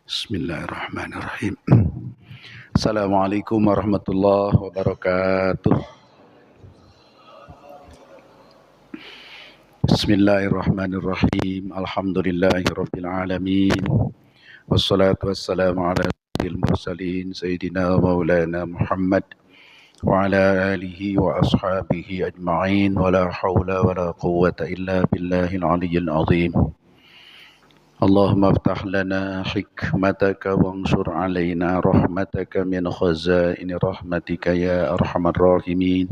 Bismillahirrahmanirrahim. Assalamualaikum warahmatullahi wabarakatuh. Bismillahirrahmanirrahim. Alhamdulillahirabbil alamin. Wassalatu wassalamu ala sayyidil mursalin sayyidina maulana Muhammad wa ala alihi wa ashabihi ajma'in wa la hawla wa la quwwata illa billahil aliyyil azim. اللهم افتح لنا حكمتك وانشر علينا رحمتك من خزائن رحمتك يا أرحم الراحمين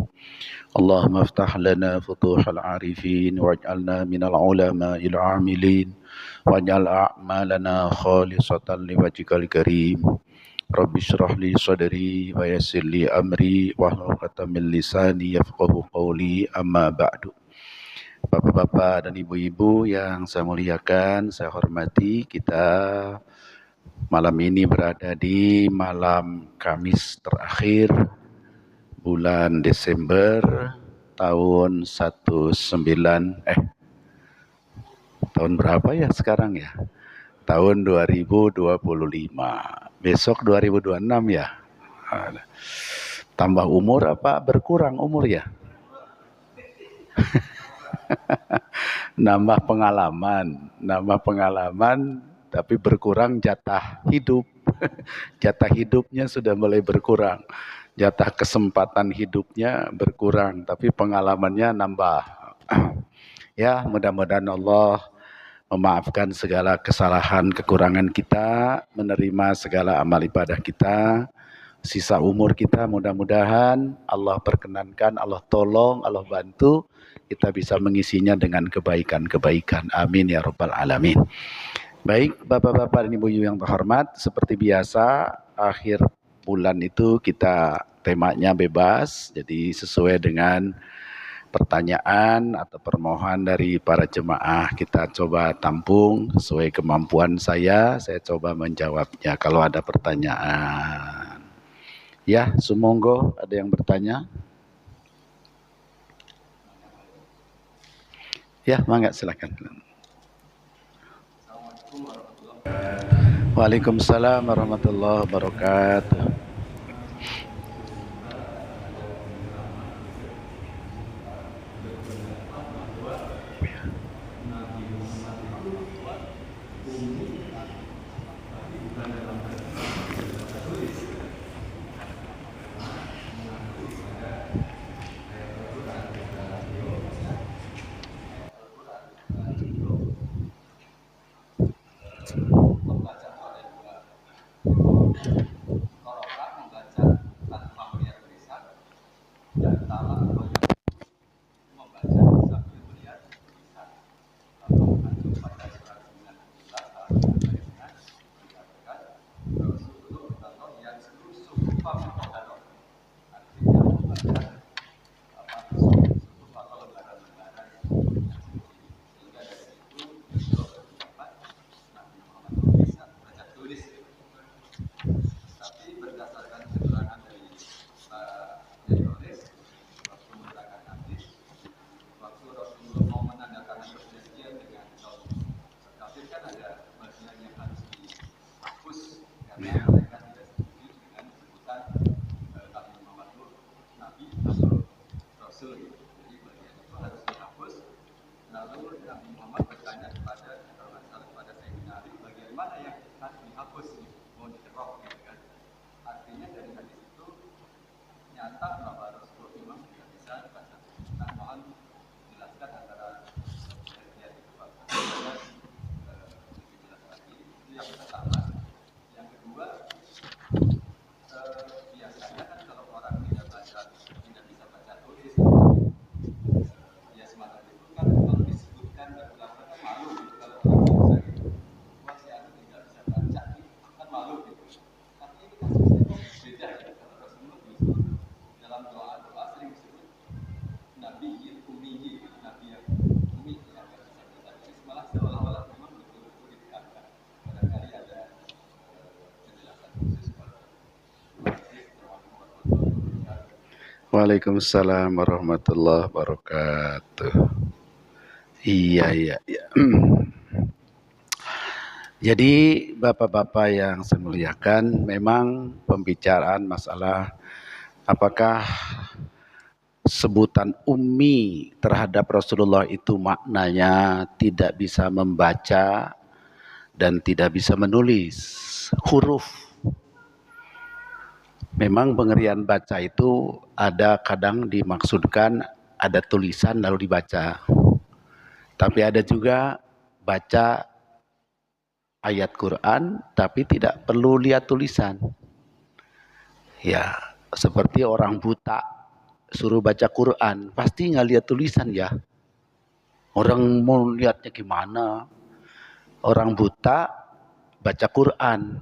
اللهم افتح لنا فتوح العارفين واجعلنا من العلماء العاملين واجعل أعمالنا خالصة لوجهك الكريم رب اشرح لي صدري ويسر لي أمري واحلل عقدة من لساني يفقهوا قولي أما بعد. Bapak-bapak dan ibu-ibu yang saya muliakan, saya hormati, kita malam ini berada di malam Kamis terakhir bulan Desember tahun tahun berapa ya sekarang ya? Tahun 2025. Besok 2026 ya. Tambah umur apa berkurang umur ya? nambah pengalaman tapi berkurang jatah hidup. Jatah hidupnya sudah mulai berkurang, jatah kesempatan hidupnya berkurang, tapi pengalamannya nambah. Ya, mudah-mudahan Allah memaafkan segala kesalahan kekurangan kita, menerima segala amal ibadah kita. Sisa umur kita mudah-mudahan Allah perkenankan, Allah tolong, Allah bantu kita bisa mengisinya dengan kebaikan-kebaikan. Amin ya rabbal alamin. Baik, bapak-bapak dan ibu-ibu yang terhormat, seperti biasa akhir bulan itu kita temanya bebas, jadi sesuai dengan pertanyaan atau permohonan dari para jemaah kita coba tampung sesuai kemampuan saya coba menjawabnya kalau ada pertanyaan. Ya, sumonggo ada yang bertanya? Ya, mangga silakan. Waalaikumsalam warahmatullahi wabarakatuh. Waalaikumsalam warahmatullahi wabarakatuh. Iya. Jadi Bapak-Bapak yang saya muliakan, memang pembicaraan masalah apakah sebutan ummi terhadap Rasulullah itu maknanya tidak bisa membaca dan tidak bisa menulis huruf. Memang pengertian baca itu ada kadang dimaksudkan ada tulisan lalu dibaca. Tapi ada juga baca ayat Quran tapi tidak perlu lihat tulisan. Ya, seperti orang buta suruh baca Quran, pasti nggak lihat tulisan ya. Orang mau lihatnya gimana? Orang buta baca Quran,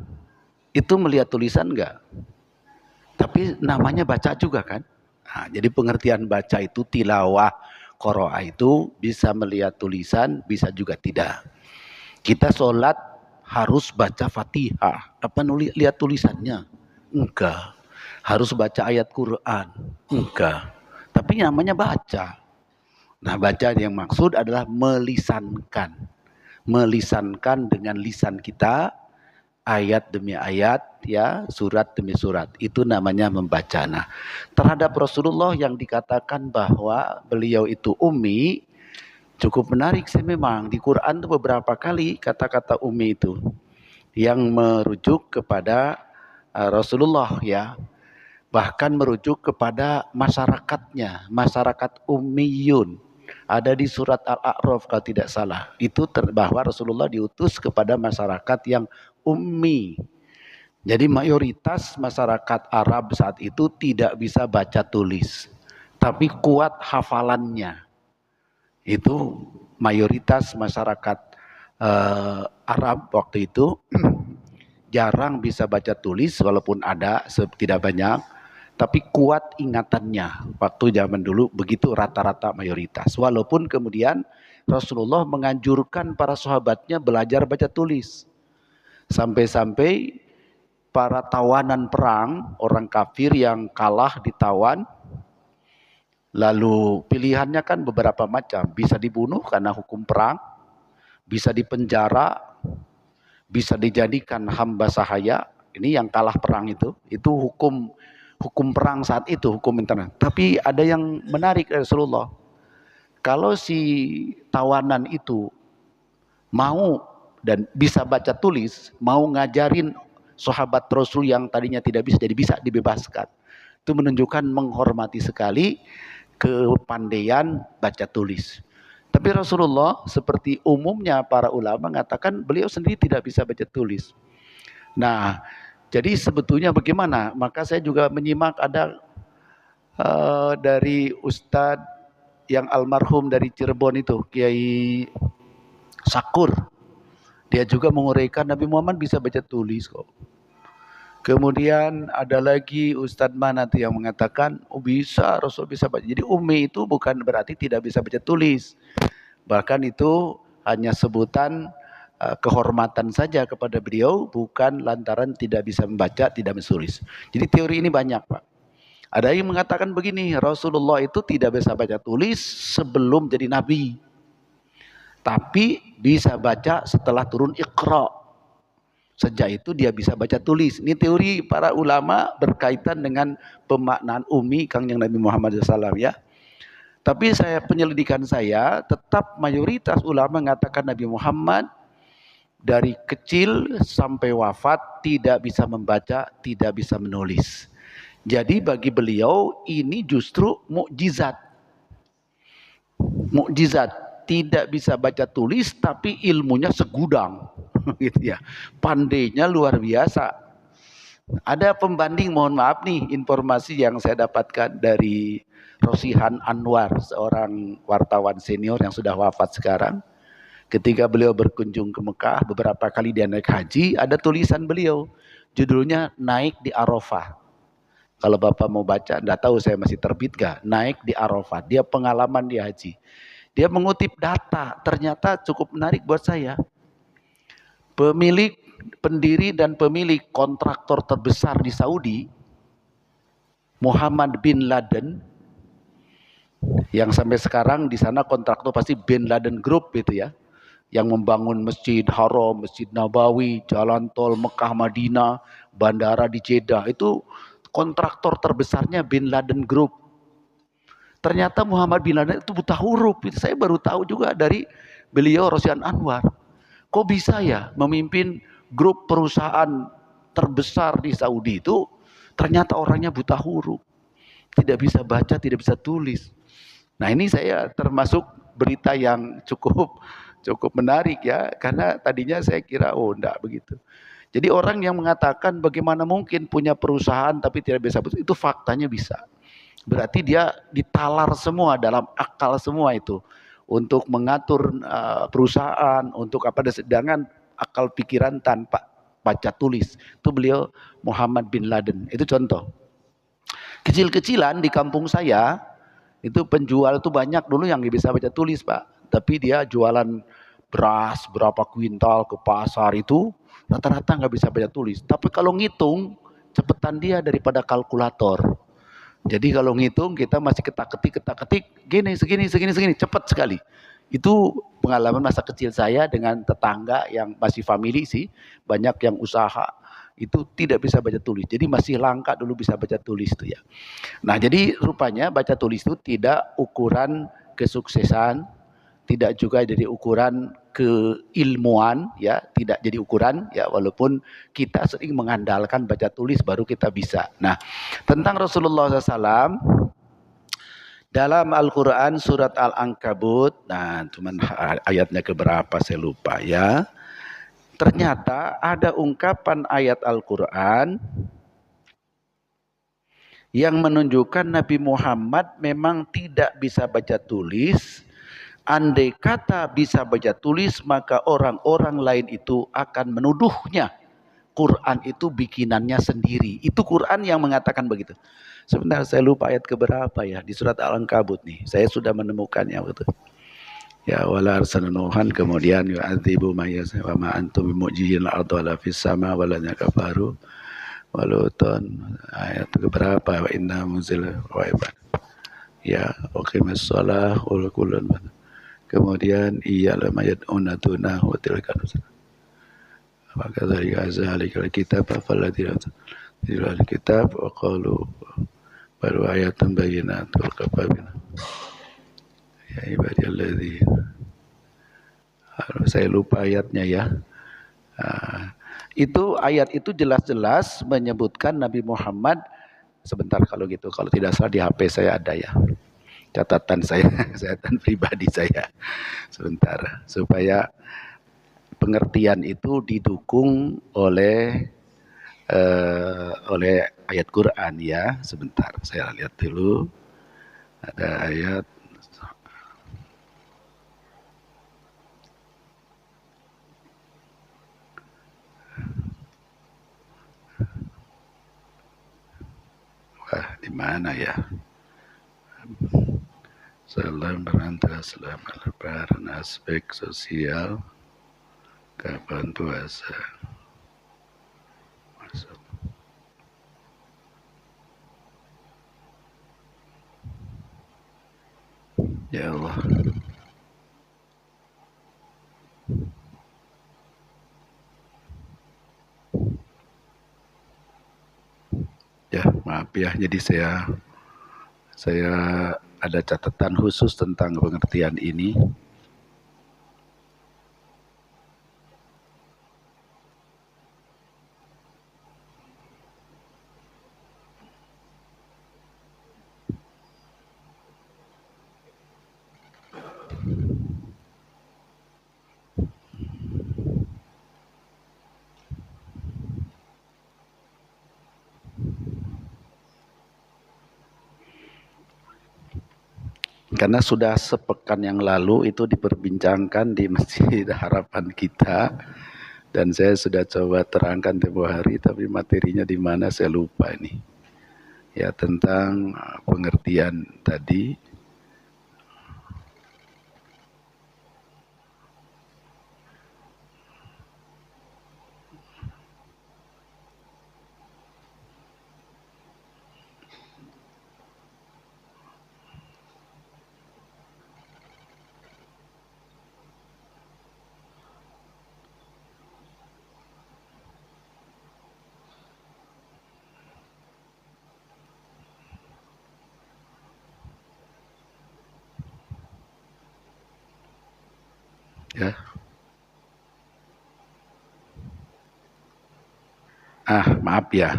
itu melihat tulisan nggak? Tapi namanya baca juga kan? Nah, jadi pengertian baca itu tilawah, qiraah itu bisa melihat tulisan, bisa juga tidak. Kita sholat harus baca Fatihah. Apa lihat tulisannya? Enggak. Harus baca ayat Quran? Enggak. Tapi namanya baca. Nah, baca yang maksud adalah melisankan. Melisankan dengan lisan kita ayat demi ayat, ya, surat demi surat. Itu namanya membaca. Nah, terhadap Rasulullah yang dikatakan bahwa beliau itu ummi, cukup menarik sih memang. Di Quran itu beberapa kali kata-kata ummi itu yang merujuk kepada Rasulullah, ya. Bahkan merujuk kepada masyarakatnya, masyarakat ummiyun. Ada di surat Al-A'raf kalau tidak salah. Itu bahwa Rasulullah diutus kepada masyarakat yang ummi. Jadi mayoritas masyarakat Arab saat itu tidak bisa baca tulis, tapi kuat hafalannya. Itu mayoritas masyarakat Arab waktu itu jarang bisa baca tulis, walaupun ada tidak banyak, tapi kuat ingatannya. Waktu zaman dulu begitu rata-rata mayoritas. Walaupun kemudian Rasulullah menganjurkan para sahabatnya belajar baca tulis. Sampai-sampai para tawanan perang, orang kafir yang kalah ditawan, lalu pilihannya kan beberapa macam. Bisa dibunuh karena hukum perang, bisa dipenjara, bisa dijadikan hamba sahaya. Ini yang kalah perang itu hukum perang saat itu, hukum internasional. Tapi ada yang menarik dari Rasulullah. Kalau si tawanan itu mau dan bisa baca tulis, mau ngajarin sahabat Rasul yang tadinya tidak bisa, jadi bisa dibebaskan. Itu menunjukkan menghormati sekali kepandaian baca tulis. Tapi Rasulullah seperti umumnya para ulama mengatakan beliau sendiri tidak bisa baca tulis. Nah, jadi sebetulnya bagaimana? Maka saya juga menyimak ada dari Ustadz yang almarhum dari Cirebon itu, Kiai Sakur. Dia juga menguraikan Nabi Muhammad bisa baca tulis kok. Kemudian ada lagi Ustadz mana tuh yang mengatakan, oh bisa, Rasul bisa baca. Jadi ummi itu bukan berarti tidak bisa baca tulis. Bahkan itu hanya sebutan kehormatan saja kepada beliau, bukan lantaran tidak bisa membaca, tidak menulis. Jadi teori ini banyak, Pak. Ada yang mengatakan begini, Rasulullah itu tidak bisa baca tulis sebelum jadi nabi. Tapi bisa baca setelah turun Iqra. Sejak itu dia bisa baca tulis. Ini teori para ulama berkaitan dengan pemaknaan ummi Kangjeng Nabi Muhammad SAW, ya. Tapi penyelidikan saya tetap mayoritas ulama mengatakan Nabi Muhammad dari kecil sampai wafat tidak bisa membaca, tidak bisa menulis. Jadi bagi beliau ini justru mukjizat. Mukjizat, tidak bisa baca tulis tapi ilmunya segudang. Gitu ya. Pandainya luar biasa. Ada pembanding, mohon maaf nih, informasi yang saya dapatkan dari Rosihan Anwar, seorang wartawan senior yang sudah wafat sekarang. Ketika beliau berkunjung ke Mekah, beberapa kali dia naik haji, ada tulisan beliau, judulnya Naik di Arafah. Kalau Bapak mau baca, enggak tahu saya masih terbit gak, Naik di Arafah. Dia pengalaman di haji. Dia mengutip data, ternyata cukup menarik buat saya. Pendiri dan pemilik kontraktor terbesar di Saudi, Muhammad bin Laden, yang sampai sekarang di sana kontraktor pasti Bin Laden Group itu ya. yang membangun Masjid Haram, Masjid Nabawi, jalan tol Mekah Madinah, bandara di Jeddah, itu kontraktor terbesarnya Bin Laden Group. Ternyata Muhammad bin Laden itu buta huruf. Itu saya baru tahu juga dari beliau Rosyan Anwar. Kok bisa ya memimpin grup perusahaan terbesar di Saudi itu ternyata orangnya buta huruf. Tidak bisa baca, tidak bisa tulis. Nah, ini saya termasuk berita yang cukup menarik ya, karena tadinya saya kira oh enggak begitu. Jadi orang yang mengatakan bagaimana mungkin punya perusahaan tapi tidak bisa, itu faktanya bisa. Berarti dia ditalar semua dalam akal semua itu untuk mengatur perusahaan, untuk apa, sedangkan akal pikiran tanpa baca tulis. Itu beliau Muhammad bin Laden. Itu contoh. Kecil-kecilan di kampung saya itu penjual itu banyak dulu yang bisa baca tulis, Pak. Tapi dia jualan beras berapa kuintal ke pasar itu rata-rata nggak bisa baca tulis. Tapi kalau ngitung cepetan dia daripada kalkulator. Jadi kalau ngitung kita masih ketak-ketik gini segini cepat sekali. Itu pengalaman masa kecil saya dengan tetangga yang masih family sih, banyak yang usaha itu tidak bisa baca tulis. Jadi masih langka dulu bisa baca tulis itu ya. Nah, jadi rupanya baca tulis itu tidak ukuran kesuksesan, tidak juga jadi ukuran keilmuan ya, tidak jadi ukuran ya, walaupun kita sering mengandalkan baca tulis baru kita bisa. Nah, tentang Rasulullah SAW dalam Al-Quran surat Al-Ankabut, nah cuman ayatnya keberapa saya lupa ya, ternyata ada ungkapan ayat Al-Quran yang menunjukkan Nabi Muhammad memang tidak bisa baca tulis. Andai kata bisa baca tulis, maka orang-orang lain itu akan menuduhnya Quran itu bikinannya sendiri. Itu Quran yang mengatakan begitu. Sebentar, saya lupa ayat keberapa ya di surat Al-Ankabut nih. Saya sudah menemukannya betul. Ya wala arsalnuhan, kemudian yu'adzibu may yasha wa ma antum bimu'jizil ardi wala fis sama wala kafaru waluton. Ayat keberapa? Wa inna muzil wa ibad. Ya, oke masalah ulkulun. Kemudian iyalah mayad'una dunahu tilka maka dari azalikal kitab faladil kitab wa qalu baru ayatun bayyinatul kafabina ya ibadilladzina. Saya lupa ayatnya ya. Itu ayat itu jelas-jelas menyebutkan Nabi Muhammad. Sebentar kalau gitu, kalau tidak salah di HP saya ada ya catatan saya, catatan pribadi saya. Sebentar, supaya pengertian itu didukung oleh ayat Quran ya. Sebentar, saya lihat dulu. Ada ayat. Wah, di mana ya? Salam berantara selama lebaran, aspek sosial, kapan puasa. Masuk. Ya Allah. Ya, maaf ya. Jadi saya ada catatan khusus tentang pengertian ini. Karena sudah sepekan yang lalu itu diperbincangkan di Masjid Harapan kita, dan saya sudah coba terangkan tempo hari, tapi materinya di mana saya lupa ini. Ya, tentang pengertian tadi. Ya. Maaf ya.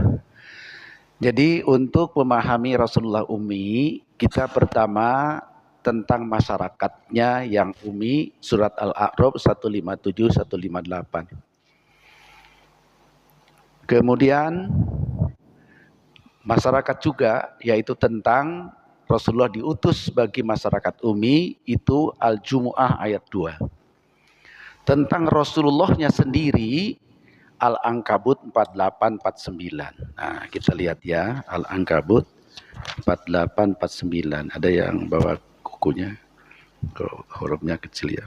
Jadi untuk memahami Rasulullah Ummi, kita pertama tentang masyarakatnya yang ummi, surat Al-A'raf 157 158. Kemudian masyarakat juga, yaitu tentang Rasulullah diutus bagi masyarakat ummi, itu Al-Jumu'ah ayat 2. Tentang Rasulullahnya sendiri, Al-Ankabut 48-49. Nah, kita lihat ya, Al-Ankabut 48-49. Ada yang bawa kukunya, kalau hurufnya kecil ya.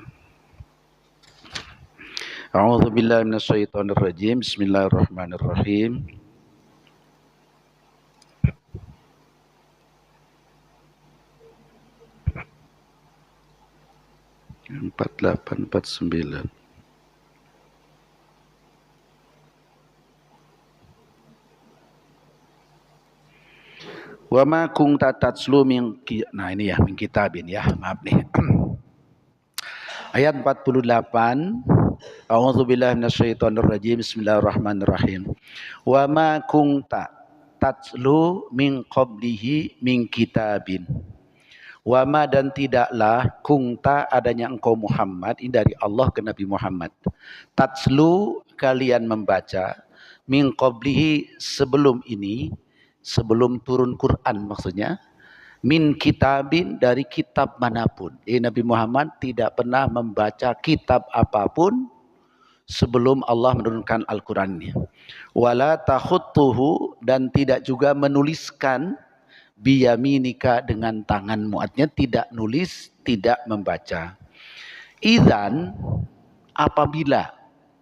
A'udzubillahi minasyaitonirrajim. Bismillahirrahmanirrahim. Empat delapan empat sembilan. Wa ma kunta tatslu min, nah ini ya, min kitabin ya, maaf nih. Ayat 48. A'udzubillahi minasyaitonirrajim. Bismillahirrahmanirrahim. Wa ma kunta tatslu min qablihi min kitabin. Wa ma, dan tidaklah, kunta adanya engkau Muhammad, ini dari Allah ke Nabi Muhammad. Tatslu, kalian membaca, min qablihi, sebelum ini, sebelum turun Quran maksudnya, min kitabin, dari kitab manapun. Jadi Nabi Muhammad tidak pernah membaca kitab apapun sebelum Allah menurunkan Al-Qurannya. Wala takhutuhu, dan tidak juga menuliskan, biyaminika, dengan tanganmu. Artinya tidak nulis, tidak membaca. Idzan, apabila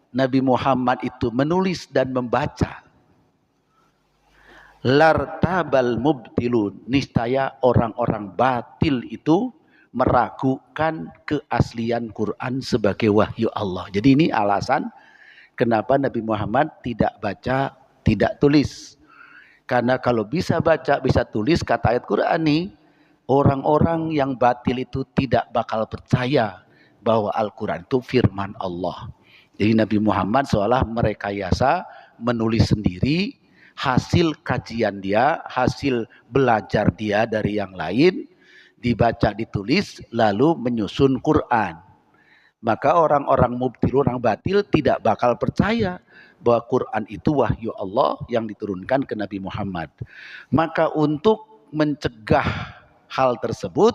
Nabi Muhammad itu menulis dan membaca, lartabal mubtilun, niscaya orang-orang batil itu meragukan keaslian Quran sebagai wahyu Allah. Jadi ini alasan kenapa Nabi Muhammad tidak baca, tidak tulis. Karena kalau bisa baca, bisa tulis, kata ayat Quran ini, orang-orang yang batil itu tidak bakal percaya bahwa Al-Quran itu firman Allah. Jadi Nabi Muhammad seolah merekayasa, menulis sendiri, hasil kajian dia, hasil belajar dia dari yang lain, dibaca, ditulis, lalu menyusun Quran. Maka orang-orang mubtil, orang batil tidak bakal percaya bahwa Quran itu wahyu Allah yang diturunkan ke Nabi Muhammad. Maka untuk mencegah hal tersebut,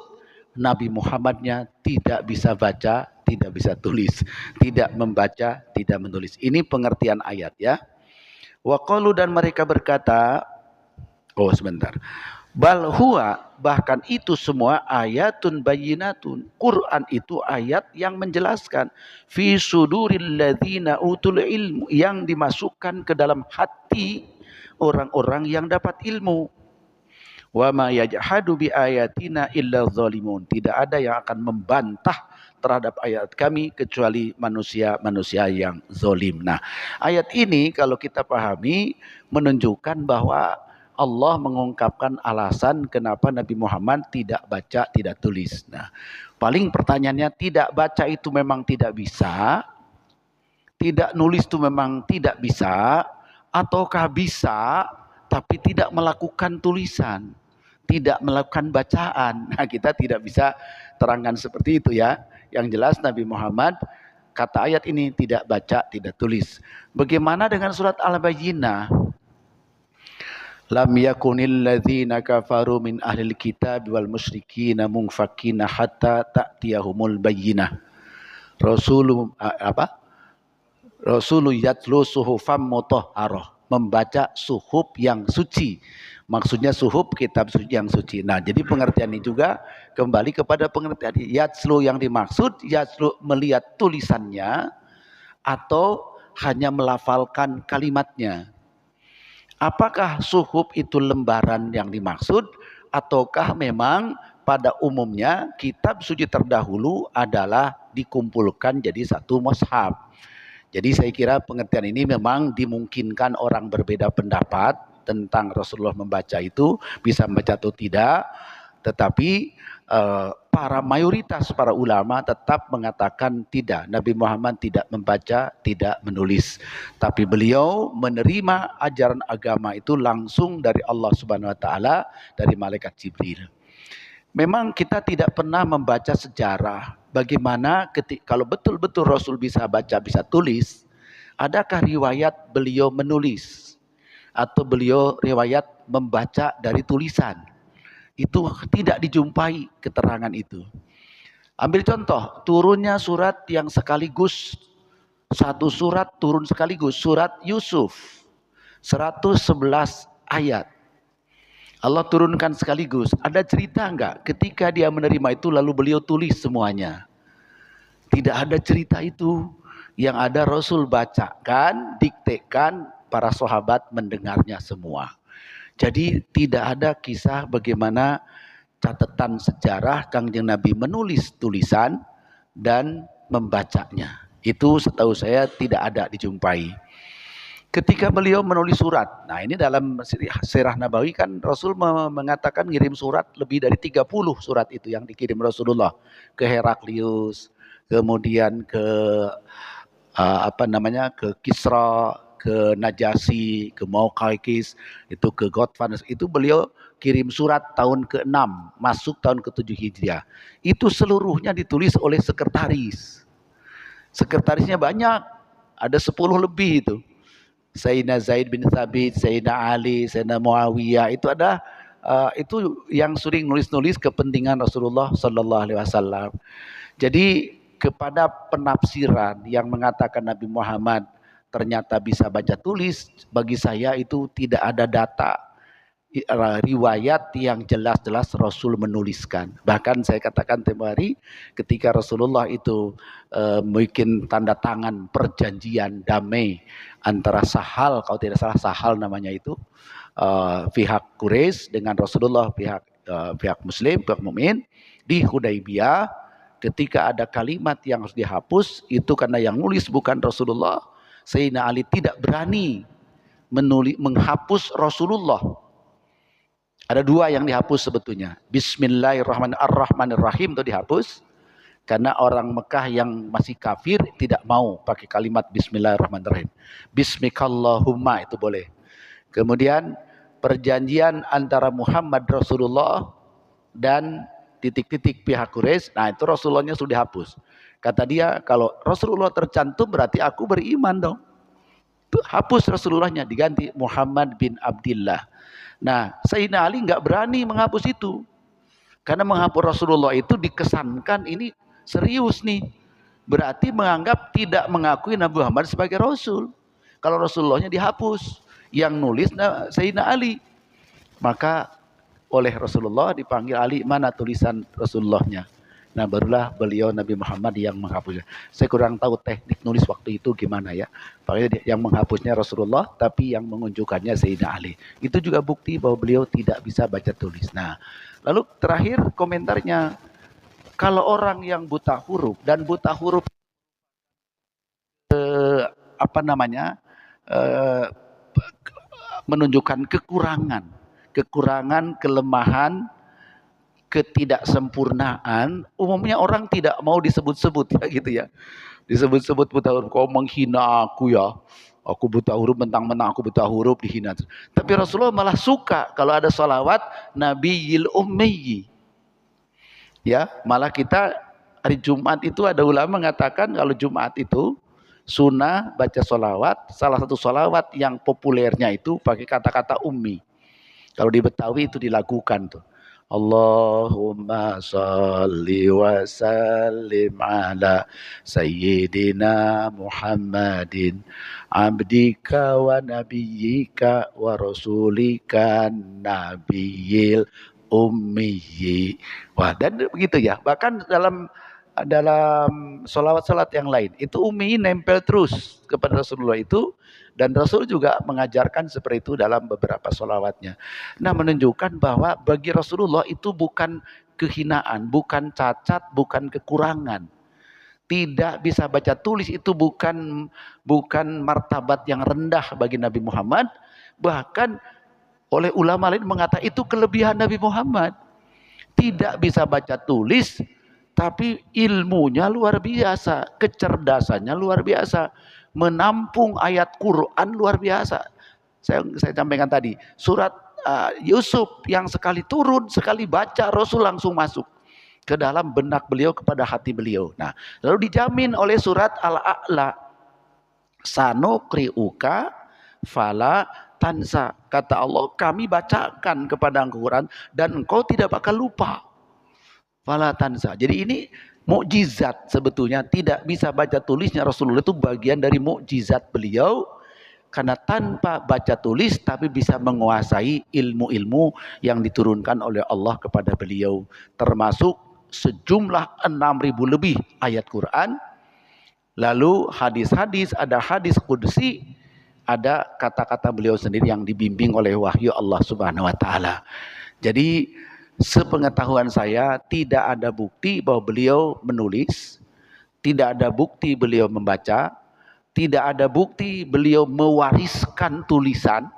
Nabi Muhammadnya tidak bisa baca, tidak bisa tulis, tidak membaca, tidak menulis. Ini pengertian ayat ya. Wa qalu, dan mereka berkata, oh sebentar, bal huwa, bahkan itu semua ayatun bayyinatun, Quran itu ayat yang menjelaskan, fi suduril ladzina utul ilmu, yang dimasukkan ke dalam hati orang-orang yang dapat ilmu. Wa ma yajhadu bi ayatina illa zalimun, tidak ada yang akan membantah terhadap ayat kami kecuali manusia-manusia yang zalim. Nah, ayat ini kalau kita pahami menunjukkan bahwa Allah mengungkapkan alasan kenapa Nabi Muhammad tidak baca, tidak tulis. Nah, paling pertanyaannya, tidak baca itu memang tidak bisa, tidak nulis itu memang tidak bisa, ataukah bisa tapi tidak melakukan tulisan, tidak melakukan bacaan? Nah, kita tidak bisa terangkan seperti itu ya. Yang jelas Nabi Muhammad, kata ayat ini, tidak baca, tidak tulis. Bagaimana dengan surat Al-Bayyinah? Lam yakunil ladzina kafaru min ahlil kitab wal musyrikina munfakina hatta ta'tiyahumul bayyinah. Rasulun yatlu suhufam mutahharah, membaca suhuf yang suci. Maksudnya suhuf, kitab suci yang suci. Nah, jadi pengertian ini juga kembali kepada pengertian yatslu yang dimaksud, yatslu melihat tulisannya atau hanya melafalkan kalimatnya. Apakah suhuf itu lembaran yang dimaksud, ataukah memang pada umumnya kitab suci terdahulu adalah dikumpulkan jadi satu mushaf? Jadi saya kira pengertian ini memang dimungkinkan orang berbeda pendapat tentang Rasulullah membaca itu, bisa membaca atau tidak. Tetapi para mayoritas para ulama tetap mengatakan tidak, Nabi Muhammad tidak membaca, tidak menulis, tapi beliau menerima ajaran agama itu langsung dari Allah Subhanahu wa taala, dari malaikat Jibril. Memang kita tidak pernah membaca sejarah bagaimana kalau betul-betul Rasul bisa baca, bisa tulis, adakah riwayat beliau menulis atau beliau riwayat membaca dari tulisan. Itu tidak dijumpai keterangan itu. Ambil contoh, turunnya surat yang sekaligus, satu surat turun sekaligus, surat Yusuf, 111 ayat. Allah turunkan sekaligus. Ada cerita enggak ketika dia menerima itu lalu beliau tulis semuanya? Tidak ada cerita itu. Yang ada Rasul bacakan, diktekan, para sahabat mendengarnya semua. Jadi tidak ada kisah bagaimana catatan sejarah Kangjeng Nabi menulis tulisan dan membacanya. Itu setahu saya tidak ada dijumpai. Ketika beliau menulis surat, nah ini dalam Sirah Nabawi kan Rasul mengatakan ngirim surat lebih dari 30 surat itu yang dikirim Rasulullah ke Heraklius, kemudian ke ke Kisra, ke Najasyi, ke Mauqais, itu ke Ghatfan, itu beliau kirim surat tahun ke-6, masuk tahun ke-7 Hijriah. Itu seluruhnya ditulis oleh sekretaris. Sekretarisnya banyak, ada 10 lebih itu. Sayyidina Zaid bin Thabit, Sayyidina Ali, Sayyidina Muawiyah, itu ada itu yang sering nulis-nulis kepentingan Rasulullah sallallahu alaihi wasallam. Jadi kepada penafsiran yang mengatakan Nabi Muhammad ternyata bisa baca tulis, bagi saya itu tidak ada data riwayat yang jelas-jelas Rasul menuliskan. Bahkan saya katakan tempo hari ketika Rasulullah itu bikin tanda tangan perjanjian damai antara Sahal, kalau tidak salah Sahal namanya itu, pihak Quraisy dengan Rasulullah, pihak Muslim, pihak mukmin di Hudaybiyah, ketika ada kalimat yang harus dihapus, itu karena yang nulis bukan Rasulullah. Sayyidina Ali tidak berani menghapus Rasulullah. Ada 2 yang dihapus sebetulnya. Bismillahirrahmanirrahim itu dihapus. Karena orang Mekah yang masih kafir tidak mau pakai kalimat Bismillahirrahmanirrahim. Bismikallahumma itu boleh. Kemudian perjanjian antara Muhammad Rasulullah dan titik-titik pihak Quraisy, nah itu Rasulullahnya sudah dihapus. Kata dia, kalau Rasulullah tercantum berarti aku beriman dong. Tuh, hapus Rasulullahnya, diganti Muhammad bin Abdillah. Nah, Sayyidina Ali nggak berani menghapus itu. Karena menghapus Rasulullah itu dikesankan ini serius nih. Berarti menganggap tidak mengakui Nabi Muhammad sebagai Rasul. Kalau Rasulullahnya dihapus, yang nulis Sayyidina Ali. Maka oleh Rasulullah dipanggil Ali, mana tulisan Rasulullahnya? Nah barulah beliau Nabi Muhammad yang menghapusnya. Saya kurang tahu teknik nulis waktu itu gimana ya. Pokoknya yang menghapusnya Rasulullah, tapi yang mengunjukkannya Sayyidina Ali. Itu juga bukti bahwa beliau tidak bisa baca tulis. Nah, lalu terakhir komentarnya, kalau orang yang buta huruf dan buta huruf menunjukkan kekurangan, kelemahan, ketidaksempurnaan, umumnya orang tidak mau disebut-sebut ya gitu ya. Disebut-sebut buta huruf, kau menghina aku ya. Aku buta huruf, mentang-mentang aku buta huruf dihina. Tapi Rasulullah malah suka kalau ada salawat Nabiyil Ummi. Ya, malah kita hari Jumat itu ada ulama mengatakan kalau Jumat itu sunnah baca salawat, salah satu salawat yang populernya itu pakai kata-kata ummi. Kalau di Betawi itu dilakukan tuh. Allahumma salli wa sallim ala sayyidina Muhammadin abdika wa nabiyyika wa rasulika nabiyil ummiyi. Wah, dan begitu ya. Bahkan dalam sholawat-sholawat yang lain itu ummi nempel terus kepada Rasulullah itu. Dan Rasul juga mengajarkan seperti itu dalam beberapa sholawatnya. Nah, menunjukkan bahwa bagi Rasulullah itu bukan kehinaan, bukan cacat, bukan kekurangan. Tidak bisa baca tulis itu bukan martabat yang rendah bagi Nabi Muhammad. Bahkan oleh ulama lain mengatakan itu kelebihan Nabi Muhammad. tidak bisa baca tulis, tapi ilmunya luar biasa, kecerdasannya luar biasa, menampung ayat Quran luar biasa. Saya sampaikan tadi, surat Yusuf yang sekali turun, sekali baca, Rasul langsung masuk ke dalam benak beliau, kepada hati beliau. Nah, lalu dijamin oleh surat Al-A'la, sanuqri'uka fala tansa. Kata Allah, kami bacakan kepada Al-Quran dan engkau tidak bakal lupa. Fala tansa. Jadi ini mukjizat sebetulnya, tidak bisa baca tulisnya Rasulullah itu bagian dari mukjizat beliau, karena tanpa baca tulis tapi bisa menguasai ilmu-ilmu yang diturunkan oleh Allah kepada beliau, termasuk sejumlah 6.000 lebih ayat Quran, lalu hadis-hadis, ada hadis qudsi, ada kata-kata beliau sendiri yang dibimbing oleh wahyu Allah Subhanahu wa taala. Jadi sepengetahuan saya tidak ada bukti bahwa beliau menulis, tidak ada bukti beliau membaca, tidak ada bukti beliau mewariskan tulisan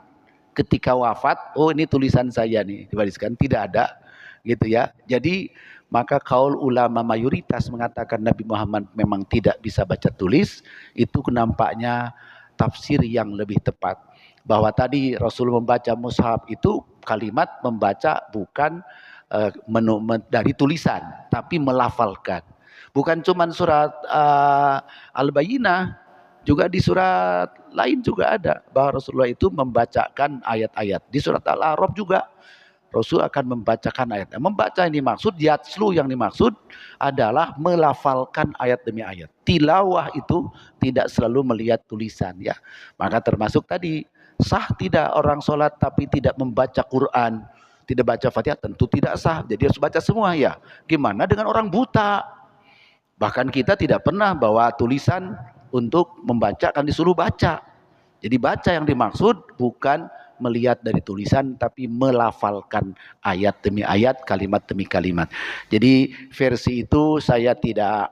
ketika wafat. Oh, ini tulisan saya nih diwariskan, tidak ada, gitu ya. Jadi maka kaul ulama mayoritas mengatakan Nabi Muhammad memang tidak bisa baca tulis. Itu nampaknya tafsir yang lebih tepat, bahwa tadi Rasul membaca mushaf itu kalimat membaca bukan dari tulisan, tapi melafalkan. Bukan cuma surat Al-Bayyinah, juga di surat lain juga ada bahwa Rasulullah itu membacakan ayat-ayat. Di surat Al-A'raf juga Rasul akan membacakan ayat. Membaca yang dimaksud, yatslu yang dimaksud adalah melafalkan ayat demi ayat. Tilawah itu tidak selalu melihat tulisan, ya. Maka termasuk tadi, sah tidak orang sholat tapi tidak membaca Quran, tidak baca Fatihah? Tentu tidak sah. Jadi harus baca semua, ya. Gimana dengan orang buta? Bahkan kita tidak pernah bawa tulisan untuk membaca, kan disuruh baca. Jadi baca yang dimaksud bukan melihat dari tulisan, tapi melafalkan ayat demi ayat, kalimat demi kalimat. Jadi versi itu saya tidak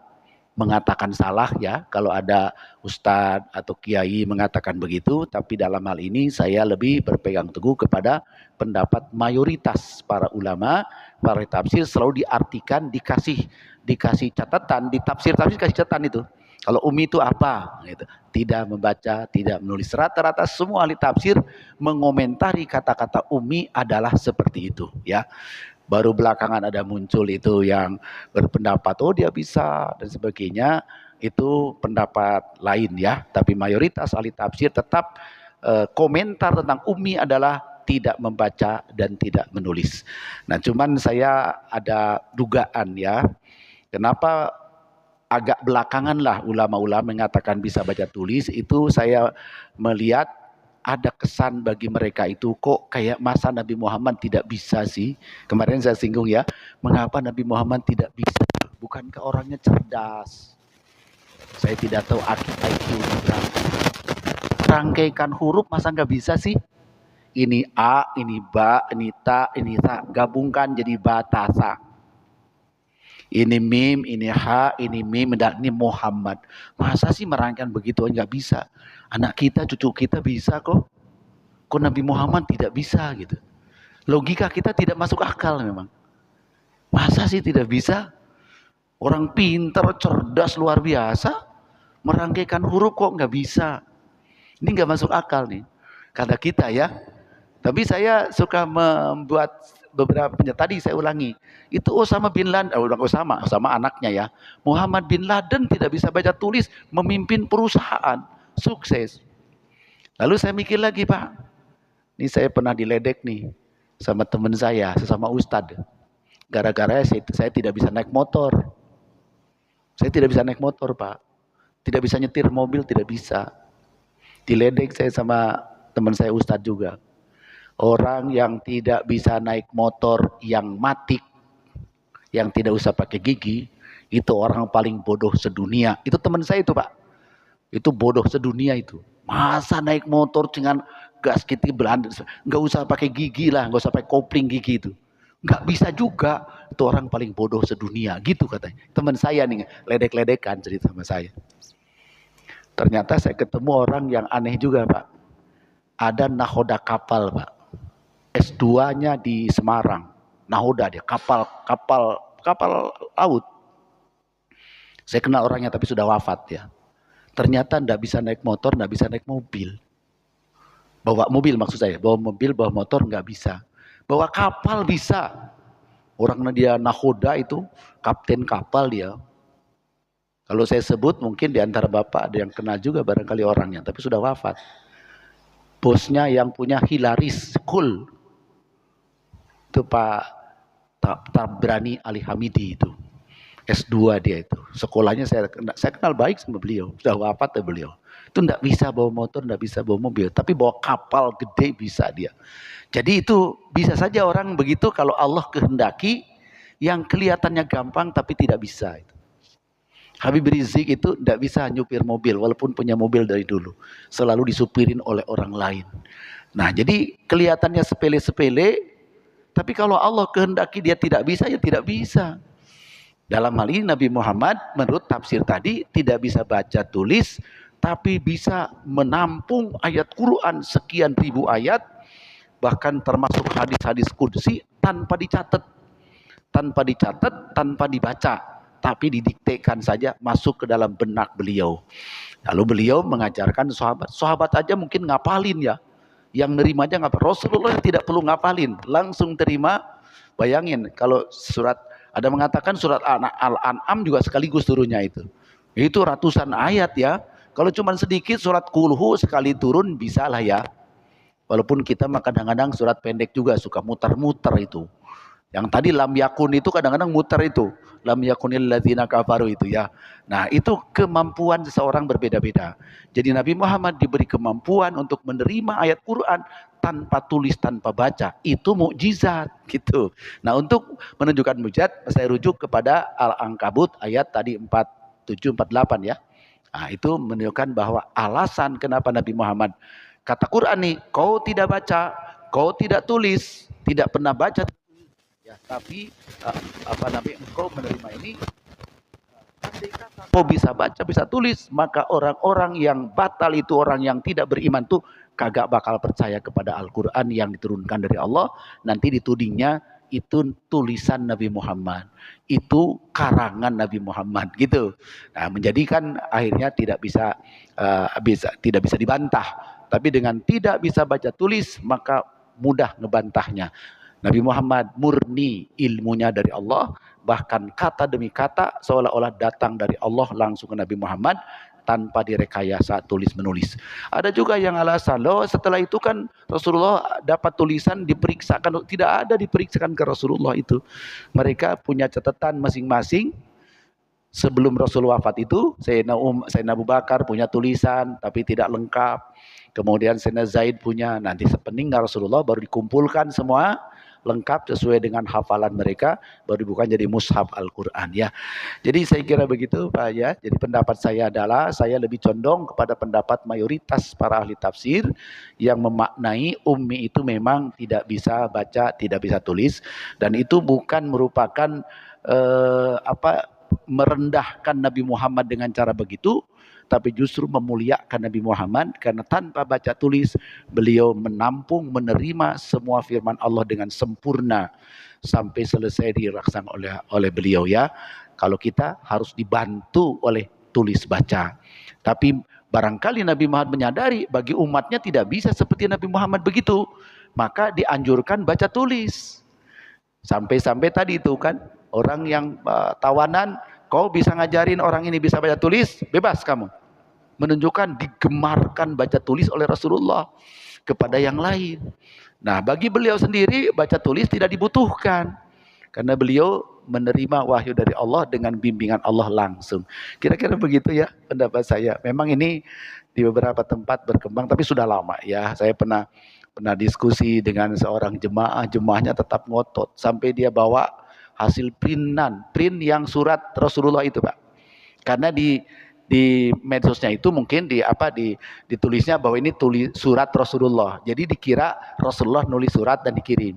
mengatakan salah, ya, kalau ada ustadz atau kiai mengatakan begitu, tapi dalam hal ini saya lebih berpegang teguh kepada pendapat mayoritas para ulama. Para tafsir selalu diartikan, dikasih catatan, di tafsir-tafsir kasih catatan itu. Kalau umi itu apa? Gitu. Tidak membaca, tidak menulis. Rata-rata semua ahli tafsir mengomentari kata-kata umi adalah seperti itu, ya. Baru belakangan ada muncul itu yang berpendapat oh dia bisa dan sebagainya, itu pendapat lain, ya. Tapi mayoritas ahli tafsir tetap komentar tentang umi adalah tidak membaca dan tidak menulis. Nah, cuman saya ada dugaan, ya. Kenapa agak belakangan lah ulama-ulama mengatakan bisa baca tulis, itu saya melihat ada kesan bagi mereka itu kok kayak masa Nabi Muhammad tidak bisa sih. Kemarin saya singgung, ya, mengapa Nabi Muhammad tidak bisa? Bukankah orangnya cerdas? Saya tidak tahu IQ-nya berapa. Rangkaikan huruf masa nggak bisa sih? Ini A, ini Ba, ini Ta, ini Sa, gabungkan jadi Batasa. Ini mim, ini ha, ini mim, dan ini Muhammad. Masa sih merangkaikan begitu? Nggak bisa. Anak kita, cucu kita bisa kok. Kok Nabi Muhammad tidak bisa gitu? Logika kita tidak masuk akal memang. Masa sih tidak bisa? Orang pintar, cerdas, luar biasa, merangkaikan huruf kok nggak bisa? Ini nggak masuk akal nih. Kata kita, ya. Tapi saya suka membuat beberapa tadi saya ulangi. Itu Osama bin Laden, Osama anaknya, ya. Muhammad bin Laden tidak bisa baca tulis, memimpin perusahaan, sukses. Lalu saya mikir lagi, Pak. Ini saya pernah diledek nih sama teman saya, sesama ustadz. Gara-gara saya tidak bisa naik motor. Saya tidak bisa naik motor, Pak. Tidak bisa nyetir mobil, tidak bisa. Diledek saya sama teman saya ustadz juga. Orang yang tidak bisa naik motor yang matik, yang tidak usah pakai gigi, itu orang paling bodoh sedunia. Itu teman saya itu, Pak. Itu bodoh sedunia itu. Masa naik motor dengan gas kita Belanda, nggak usah pakai gigi lah, nggak usah pakai kopling gigi itu. Nggak bisa juga. Itu orang paling bodoh sedunia, gitu katanya. Teman saya nih, ledek-ledekan cerita sama saya. Ternyata saya ketemu orang yang aneh juga, Pak. Ada nahoda kapal, Pak. S2-nya di Semarang. nahoda dia, kapal laut. Saya kenal orangnya tapi sudah wafat ya. Ternyata ndak bisa naik motor, ndak bisa naik mobil. Bawa mobil maksud saya, bawa mobil, bawa motor nggak bisa. Bawa kapal bisa. Orangnya dia nahoda itu, kapten kapal dia. Kalau saya sebut mungkin di antara bapak ada yang kenal juga barangkali orangnya, tapi sudah wafat. Bosnya yang punya Hilaris School. Itu Pak Tabrani Ali Hamidi itu. S2 dia itu. Sekolahnya saya kenal baik sama beliau. Sudah wafat ya beliau. Itu enggak bisa bawa motor, enggak bisa bawa mobil, tapi bawa kapal gede bisa dia. Jadi itu bisa saja orang begitu kalau Allah kehendaki yang kelihatannya gampang tapi tidak bisa itu. Habib Rizik itu enggak bisa nyupir mobil walaupun punya mobil dari dulu. Selalu disupirin oleh orang lain. Nah, jadi kelihatannya sepele-sepele tapi kalau Allah kehendaki dia tidak bisa ya tidak bisa. Dalam hal ini Nabi Muhammad menurut tafsir tadi tidak bisa baca tulis tapi bisa menampung ayat Quran sekian ribu ayat, bahkan termasuk hadis-hadis qudsi tanpa dicatat, tanpa dibaca, tapi didiktekan saja masuk ke dalam benak beliau. Lalu beliau mengajarkan sahabat aja mungkin ngapalin ya, yang nerima aja ngapal. Rasulullah tidak perlu ngapalin, langsung terima. Bayangin kalau surat, ada mengatakan surat Al-An'am juga sekaligus turunnya itu ratusan ayat ya. Kalau cuma sedikit surat Kulhu sekali turun bisa lah ya. Walaupun kita kadang-kadang surat pendek juga suka muter-muter itu. Yang tadi lam yakun itu kadang-kadang muter itu. Lam yakunil ladzina kafaru itu ya. Nah itu kemampuan seseorang berbeda-beda. Jadi Nabi Muhammad diberi kemampuan untuk menerima ayat Quran tanpa tulis, tanpa baca. Itu mukjizat gitu. Nah untuk menunjukkan mukjizat saya rujuk kepada Al-Ankabut ayat tadi 47, 48 ya. Nah itu menunjukkan bahwa alasan kenapa Nabi Muhammad kata Quran nih, kau tidak baca, kau tidak tulis, tidak pernah baca ya, tapi engkau menerima ini, kau bisa baca, bisa tulis, maka orang-orang yang batal itu, orang yang tidak beriman tuh kagak bakal percaya kepada Al-Quran yang diturunkan dari Allah. Nanti ditudingnya itu tulisan Nabi Muhammad, itu karangan Nabi Muhammad gitu. Nah, menjadikan akhirnya tidak bisa dibantah. Tapi dengan tidak bisa baca tulis maka mudah ngebantahnya. Nabi Muhammad murni ilmunya dari Allah, bahkan kata demi kata seolah-olah datang dari Allah langsung ke Nabi Muhammad tanpa direkayasa tulis menulis. Ada juga yang alasan, loh setelah itu kan Rasulullah dapat tulisan diperiksakan, tidak ada diperiksakan ke Rasulullah itu. Mereka punya catatan masing-masing. Sebelum Rasul wafat itu, Sayyidina Abu Bakar punya tulisan tapi tidak lengkap. Kemudian Sayyidina Zaid punya, nanti sepeninggal Rasulullah baru dikumpulkan semua lengkap sesuai dengan hafalan mereka, baru bukan jadi mushaf Al-Quran ya. Jadi saya kira begitu Pak ya. Jadi pendapat saya adalah saya lebih condong kepada pendapat mayoritas para ahli tafsir yang memaknai ummi itu memang tidak bisa baca, tidak bisa tulis, dan itu bukan merupakan merendahkan Nabi Muhammad dengan cara begitu, tapi justru memuliakan Nabi Muhammad karena tanpa baca tulis beliau menampung, menerima semua firman Allah dengan sempurna sampai selesai dirasakan oleh beliau ya. Kalau kita harus dibantu oleh tulis baca. Tapi barangkali Nabi Muhammad menyadari bagi umatnya tidak bisa seperti Nabi Muhammad begitu, maka dianjurkan baca tulis. Sampai-sampai tadi itu kan orang yang tawanan, kau bisa ngajarin orang ini bisa baca tulis, bebas kamu. Menunjukkan digemarkan baca tulis oleh Rasulullah kepada yang lain. Nah, bagi beliau sendiri baca tulis tidak dibutuhkan karena beliau menerima wahyu dari Allah dengan bimbingan Allah langsung. Kira-kira begitu ya pendapat saya. Memang ini di beberapa tempat berkembang tapi sudah lama ya. Saya pernah diskusi dengan seorang jemaahnya tetap ngotot sampai dia bawa hasil print yang surat Rasulullah itu Pak. Karena di medsosnya itu mungkin ditulisnya bahwa ini surat Rasulullah. Jadi dikira Rasulullah nulis surat dan dikirim.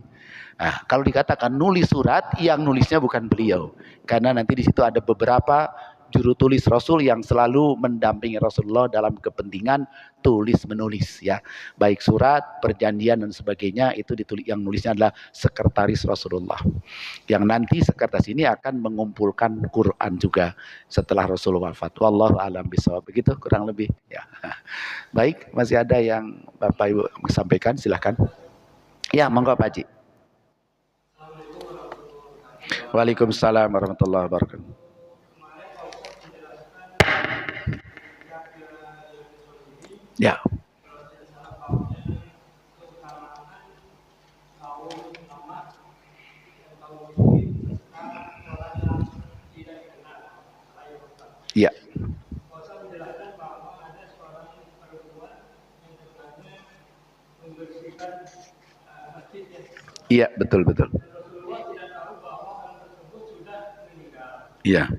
Nah, kalau dikatakan nulis surat, yang nulisnya bukan beliau. Karena nanti di situ ada beberapa juru tulis Rasul yang selalu mendampingi Rasulullah dalam kepentingan tulis menulis ya, baik surat, perjanjian dan sebagainya itu ditulis, yang nulisnya adalah sekretaris Rasulullah. Yang nanti sekretaris ini akan mengumpulkan Quran juga setelah Rasulullah wafat. Wallahu a'lam bishawab. Begitu kurang lebih ya. Baik, masih ada yang Bapak Ibu sampaikan, silahkan. Ya, monggo Pak Haji. Waalaikumsalam warahmatullahi wabarakatuh. Ya. Ya. Iya, betul betul. Iya.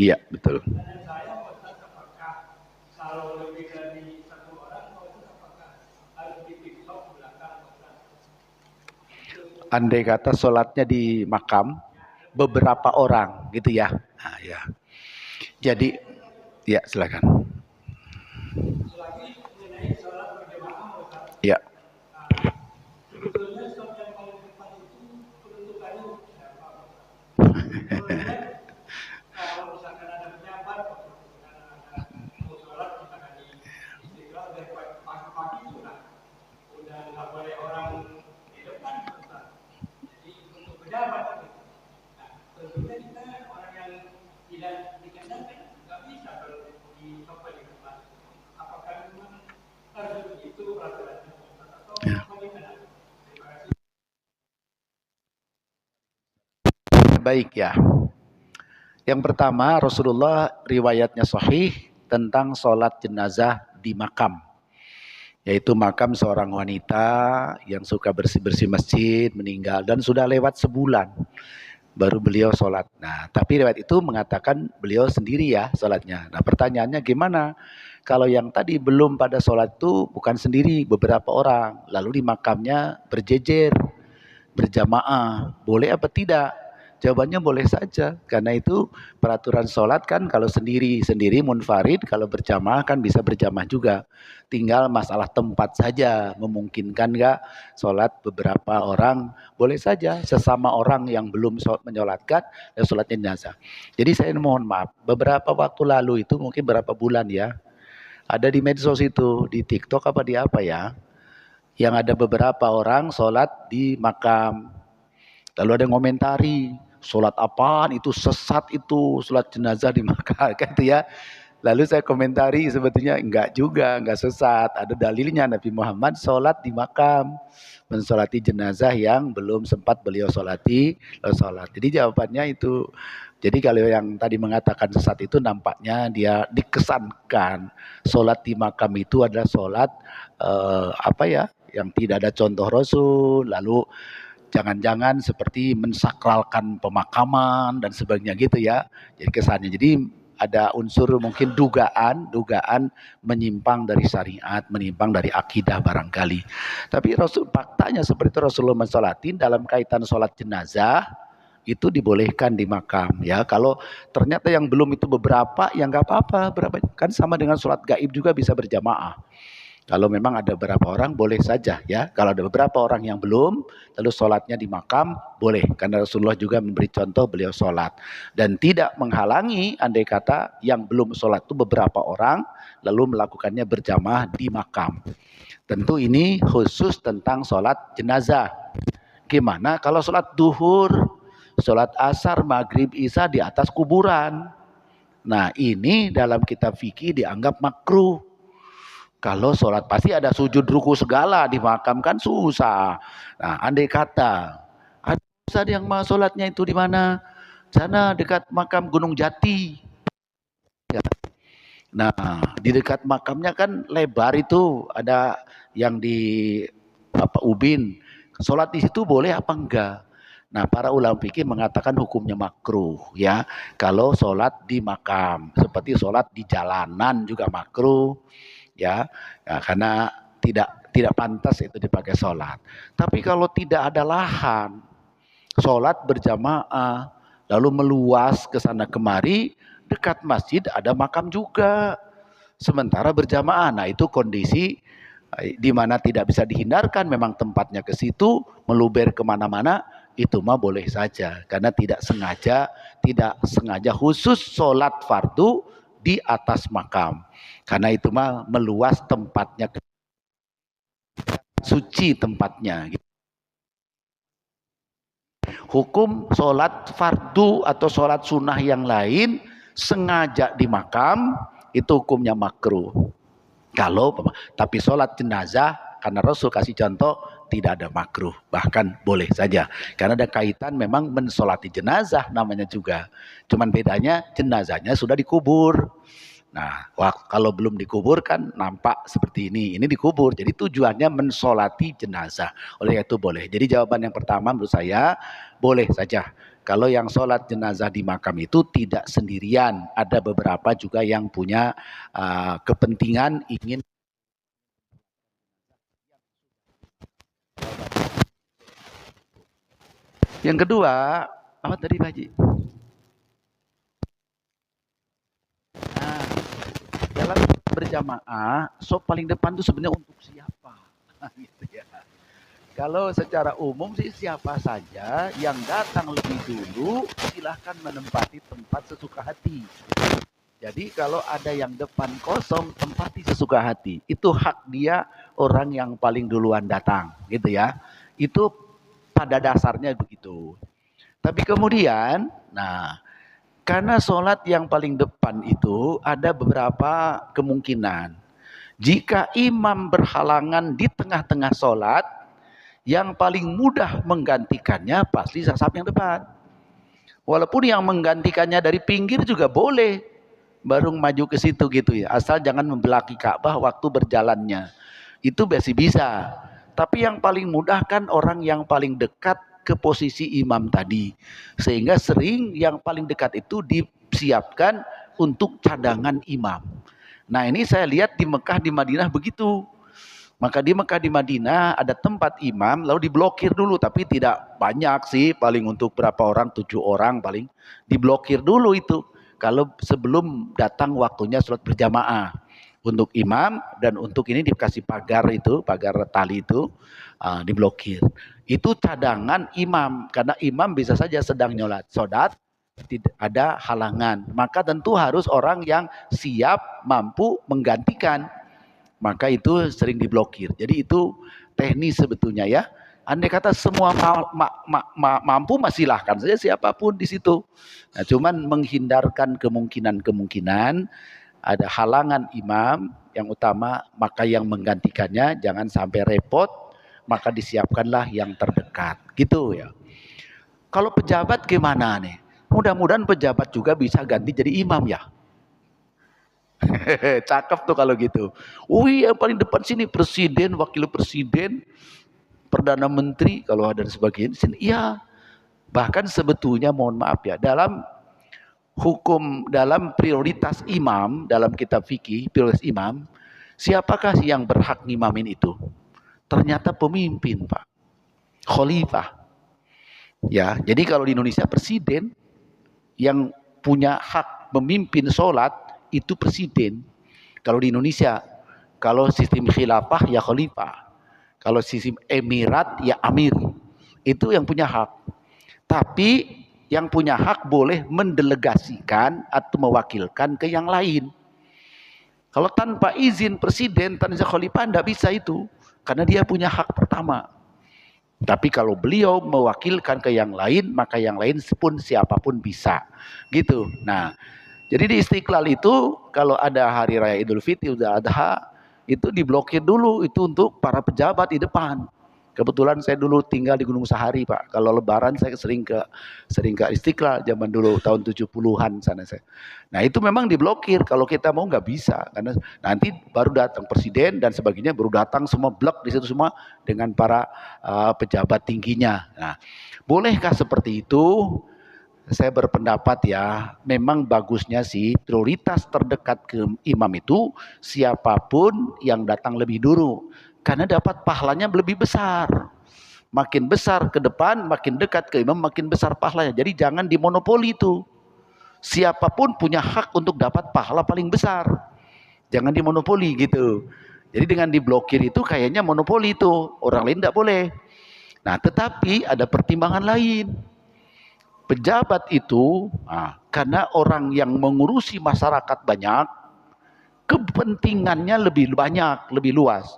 Iya, betul. Andai kata sholatnya di makam beberapa orang gitu ya. Nah, ya. Jadi ya silakan. Ya. Baik ya. Yang pertama, Rasulullah riwayatnya sahih tentang sholat jenazah di makam. Yaitu makam seorang wanita yang suka bersih-bersih masjid, meninggal dan sudah lewat sebulan baru beliau sholat. Nah, tapi riwayat itu mengatakan beliau sendiri ya sholatnya. Nah, pertanyaannya gimana? Kalau yang tadi belum pada sholat itu bukan sendiri, beberapa orang. Lalu di makamnya berjejer, berjamaah. Boleh apa tidak? Jawabannya boleh saja. Karena itu peraturan sholat kan kalau sendiri-sendiri munfarid, kalau berjamaah kan bisa berjamaah juga. Tinggal masalah tempat saja. Memungkinkan nggak sholat beberapa orang? Boleh saja sesama orang yang belum menyolatkan dan sholatnya jenazah. Jadi saya mohon maaf, beberapa waktu lalu itu mungkin berapa bulan ya, ada di medsos itu, di TikTok apa di apa ya, yang ada beberapa orang sholat di makam. Lalu ada yang ngomentari, sholat apaan itu, sesat itu, sholat jenazah di makam, gitu ya. Lalu saya komentari sebetulnya enggak juga, enggak sesat. Ada dalilnya Nabi Muhammad sholat di makam, mensolati jenazah yang belum sempat beliau sholati, sholat. Jadi jawabannya itu. Jadi kalau yang tadi mengatakan sesat itu nampaknya dia dikesankan sholat di makam itu adalah sholat apa ya, yang tidak ada contoh Rasul, lalu jangan-jangan seperti mensakralkan pemakaman dan sebagainya gitu ya. Jadi kesannya. Jadi ada unsur mungkin dugaan menyimpang dari syariat, menyimpang dari akidah barangkali. Tapi Rasul faktanya seperti itu, Rasulullah mensolatin dalam kaitan sholat jenazah itu dibolehkan di makam ya. Kalau ternyata yang belum itu beberapa, ya nggak apa-apa. Berapa kan sama dengan sholat gaib juga bisa berjamaah. Kalau memang ada beberapa orang boleh saja ya. Kalau ada beberapa orang yang belum, lalu sholatnya di makam boleh. Karena Rasulullah juga memberi contoh beliau sholat. Dan tidak menghalangi andai kata yang belum sholat itu beberapa orang, lalu melakukannya berjamaah di makam. Tentu ini khusus tentang sholat jenazah. Gimana kalau sholat duhur, sholat asar, maghrib, isya di atas kuburan? Nah ini dalam kitab fikih dianggap makruh. Kalau sholat pasti ada sujud ruku segala, di makam kan susah. Nah, andai kata ada ustaz yang mau sholatnya itu di mana? Sana dekat makam Gunung Jati. Ya. Nah, di dekat makamnya kan lebar itu, ada yang di Ubin. Sholat di situ boleh apa enggak? Nah, para ulama fikih mengatakan hukumnya makruh ya. Kalau sholat di makam, seperti sholat di jalanan juga makruh. Ya, karena tidak pantas itu dipakai sholat. Tapi kalau tidak ada lahan, sholat berjamaah, lalu meluas ke sana kemari, dekat masjid ada makam juga. Sementara berjamaah, nah itu kondisi di mana tidak bisa dihindarkan, memang tempatnya ke situ, meluber kemana-mana, itu mah boleh saja, karena tidak sengaja khusus sholat fardu di atas makam, karena itu mah meluas tempatnya, suci tempatnya. Hukum sholat fardu atau sholat sunnah yang lain sengaja di makam itu hukumnya makruh. Kalau tapi sholat jenazah, karena Rasul kasih contoh, tidak ada makruh, bahkan boleh saja, karena ada kaitan memang mensolati jenazah namanya juga. Cuman bedanya jenazahnya sudah dikubur. Nah, kalau belum dikubur kan nampak seperti ini. Ini dikubur, jadi tujuannya mensolati jenazah. Oleh itu boleh. Jadi jawaban yang pertama menurut saya boleh saja. Kalau yang sholat jenazah di makam itu tidak sendirian, ada beberapa juga yang punya kepentingan ingin. Yang kedua, apa tadi Pak Haji? Nah, dalam berjamaah, paling depan itu sebenarnya untuk siapa? Gitu ya. Kalau secara umum sih siapa saja yang datang lebih dulu silahkan menempati tempat sesuka hati. Jadi kalau ada yang depan kosong, tempati sesuka hati. Itu hak dia, orang yang paling duluan datang, gitu ya. Itu pada dasarnya begitu. Tapi kemudian, nah, karena sholat yang paling depan itu ada beberapa kemungkinan. Jika imam berhalangan di tengah-tengah sholat, yang paling mudah menggantikannya pasti saf yang depan. Walaupun yang menggantikannya dari pinggir juga boleh, baru maju ke situ gitu ya. Asal jangan membelaki Ka'bah waktu berjalannya. Itu masih bisa. Tapi yang paling mudah kan orang yang paling dekat ke posisi imam tadi. Sehingga sering yang paling dekat itu disiapkan untuk cadangan imam. Nah, ini saya lihat di Mekah, di Madinah begitu. Maka di Mekah, di Madinah ada tempat imam lalu diblokir dulu, tapi tidak banyak sih, paling untuk berapa orang, 7 orang paling, diblokir dulu itu kalau sebelum datang waktunya sholat berjamaah. Untuk imam dan untuk ini dikasih pagar itu, pagar tali itu diblokir. Itu cadangan imam, karena imam bisa saja sedang sholat, tidak ada halangan, maka tentu harus orang yang siap mampu menggantikan, maka itu sering diblokir. Jadi itu teknis sebetulnya ya. Andai kata semua mampu, silahkan saja siapapun di situ. Nah, cuman menghindarkan kemungkinan-kemungkinan ada halangan imam yang utama, maka yang menggantikannya jangan sampai repot, maka disiapkanlah yang terdekat. Gitu ya. Kalau pejabat gimana nih? Mudah-mudahan pejabat juga bisa ganti jadi imam ya. Cakep tuh kalau gitu. Wih, yang paling depan sini presiden, wakil presiden, perdana menteri kalau ada sebagian sini. Iya. Bahkan sebetulnya mohon maaf ya, dalam hukum, dalam prioritas imam, dalam kitab fikih, prioritas imam, siapakah yang berhak ngimamin itu? Ternyata pemimpin, Pak. Khalifah. Ya, jadi kalau di Indonesia presiden yang punya hak memimpin sholat itu presiden. Kalau di Indonesia, kalau sistem khilafah ya khalifah, kalau sistem emirat ya amir, itu yang punya hak. Tapi yang punya hak boleh mendelegasikan atau mewakilkan ke yang lain. Kalau tanpa izin presiden, tanpa khalifah tidak bisa itu, karena dia punya hak pertama. Tapi kalau beliau mewakilkan ke yang lain, maka yang lain pun siapapun bisa. Gitu. Nah, jadi di Istiqlal itu kalau ada hari raya Idul Fitri, Idul Adha, itu diblokir dulu itu untuk para pejabat di depan. Kebetulan saya dulu tinggal di Gunung Sahari, Pak. Kalau lebaran saya sering ke Istiqlal zaman dulu tahun 70-an sana saya. Nah, itu memang diblokir, kalau kita mau nggak bisa, karena nanti baru datang presiden dan sebagainya, baru datang semua blok di situ semua dengan para pejabat tingginya. Nah, bolehkah seperti itu? Saya berpendapat ya, memang bagusnya sih prioritas terdekat ke imam itu siapapun yang datang lebih dulu, karena dapat pahalanya lebih besar. Makin besar ke depan, makin dekat ke imam, makin besar pahalanya. Jadi jangan dimonopoli itu. Siapapun punya hak untuk dapat pahala paling besar. Jangan dimonopoli gitu. Jadi dengan diblokir itu kayaknya monopoli itu. Orang lain tidak boleh. Nah, tetapi ada pertimbangan lain. Pejabat itu, karena orang yang mengurusi masyarakat banyak, kepentingannya lebih banyak, lebih luas.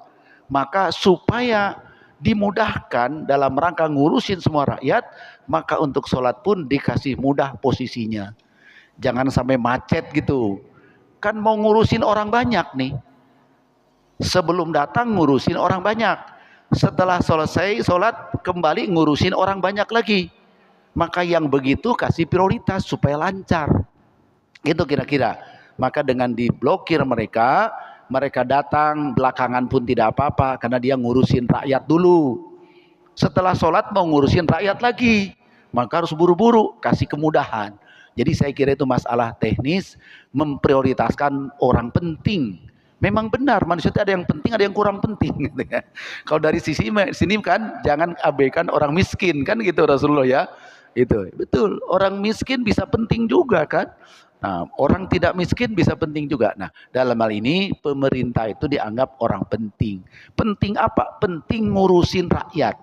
Maka supaya dimudahkan dalam rangka ngurusin semua rakyat, maka untuk sholat pun dikasih mudah posisinya. Jangan sampai macet gitu. Kan mau ngurusin orang banyak nih. Sebelum datang ngurusin orang banyak. Setelah selesai sholat kembali ngurusin orang banyak lagi. Maka yang begitu kasih prioritas supaya lancar. Itu kira-kira. Maka dengan diblokir mereka, mereka datang belakangan pun tidak apa-apa. Karena dia ngurusin rakyat dulu. Setelah sholat mau ngurusin rakyat lagi. Maka harus buru-buru kasih kemudahan. Jadi saya kira itu masalah teknis, memprioritaskan orang penting. Memang benar, manusia itu ada yang penting, ada yang kurang penting. Kalau dari sini kan, jangan abaikan orang miskin, kan gitu Rasulullah ya. Itu betul, orang miskin bisa penting juga kan. Nah, orang tidak miskin bisa penting juga. Nah, dalam hal ini pemerintah itu dianggap orang penting. Penting apa? Penting ngurusin rakyat.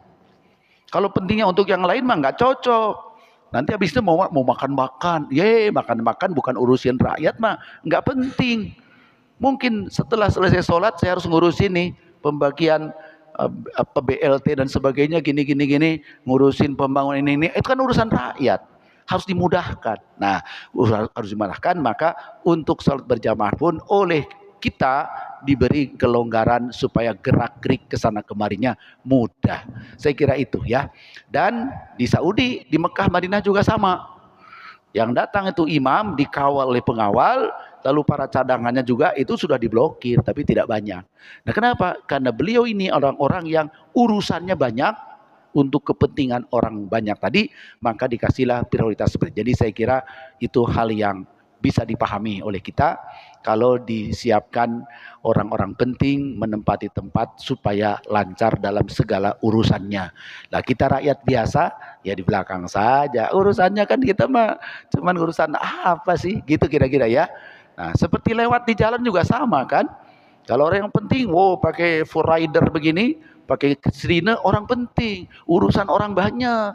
Kalau pentingnya untuk yang lain mah nggak cocok. Nanti habis itu mau makan-makan. Makan-makan bukan urusin rakyat mah nggak penting. Mungkin setelah selesai sholat saya harus ngurusin nih pembagian BLT dan sebagainya gini. Ngurusin pembangunan ini. Itu kan urusan rakyat. Harus dimudahkan. Nah, harus dimudahkan. Maka untuk sholat berjamaah pun oleh kita diberi kelonggaran supaya gerak-gerik ke sana kemarinya mudah. Saya kira itu ya. Dan di Saudi, di Mekah, Madinah juga sama. Yang datang itu imam dikawal oleh pengawal, lalu para cadangannya juga itu sudah diblokir, tapi tidak banyak. Nah, kenapa? Karena beliau ini orang-orang yang urusannya banyak untuk kepentingan orang banyak tadi, maka dikasihlah prioritas seperti. Jadi saya kira itu hal yang bisa dipahami oleh kita kalau disiapkan orang-orang penting menempati tempat supaya lancar dalam segala urusannya. Nah, kita rakyat biasa ya di belakang saja. Urusannya kan kita mah cuman urusan apa sih? Gitu kira-kira ya. Nah, seperti lewat di jalan juga sama kan. Kalau orang yang penting, pakai full rider begini, pakai sirine orang penting, urusan orang banyak.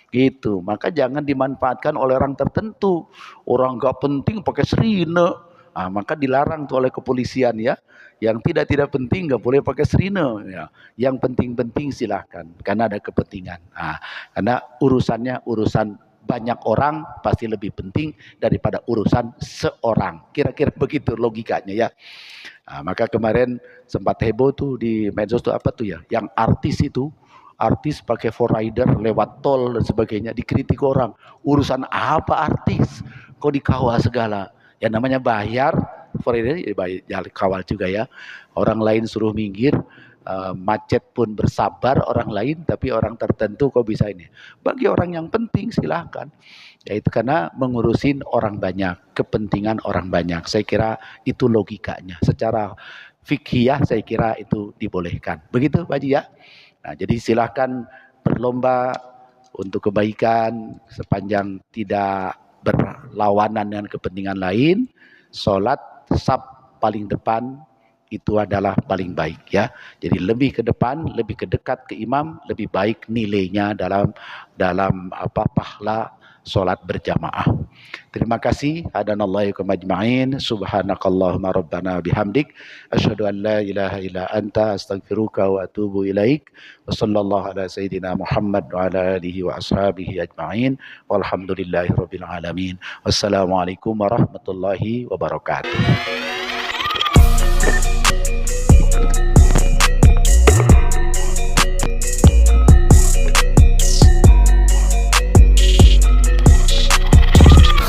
Gitu. Maka jangan dimanfaatkan oleh orang tertentu. Orang gak penting pakai sirine. Maka dilarang tuh oleh kepolisian ya. Yang tidak penting gak boleh pakai sirine ya. Yang penting-penting silahkan karena ada kepentingan. Karena urusannya urusan banyak orang pasti lebih penting daripada urusan seorang. Kira-kira begitu logikanya ya. Maka kemarin sempat heboh tuh di medsos tuh apa tuh ya? Yang artis pakai four rider lewat tol dan sebagainya, dikritik orang. Urusan apa artis? Kok dikawal segala? Ya namanya bayar, four rider ya kawal juga ya. Orang lain suruh minggir, macet pun bersabar orang lain, tapi orang tertentu kok bisa ini. Bagi orang yang penting silahkan. Yaitu karena mengurusin orang banyak, kepentingan orang banyak. Saya kira itu logikanya. Secara fikih saya kira itu dibolehkan. Begitu Pak Haji ya. Nah, jadi silahkan berlomba untuk kebaikan sepanjang tidak berlawanan dengan kepentingan lain. Sholat saf paling depan itu adalah paling baik ya. Jadi lebih ke depan, lebih ke dekat ke imam, lebih baik nilainya dalam pahala sholat berjamaah. Terima kasih. Hadanallahu ikum ajma'in. Subhanakallahumma rabbana bihamdik. Asyhadu an la ilaha illa anta astaghfiruka wa atubu ilaik. Wa sallallahu ala sayyidina Muhammad wa ala alihi wa ashabihi ajma'in. Walhamdulillahi rabbil alamin. Wassalamualaikum warahmatullahi wabarakatuh.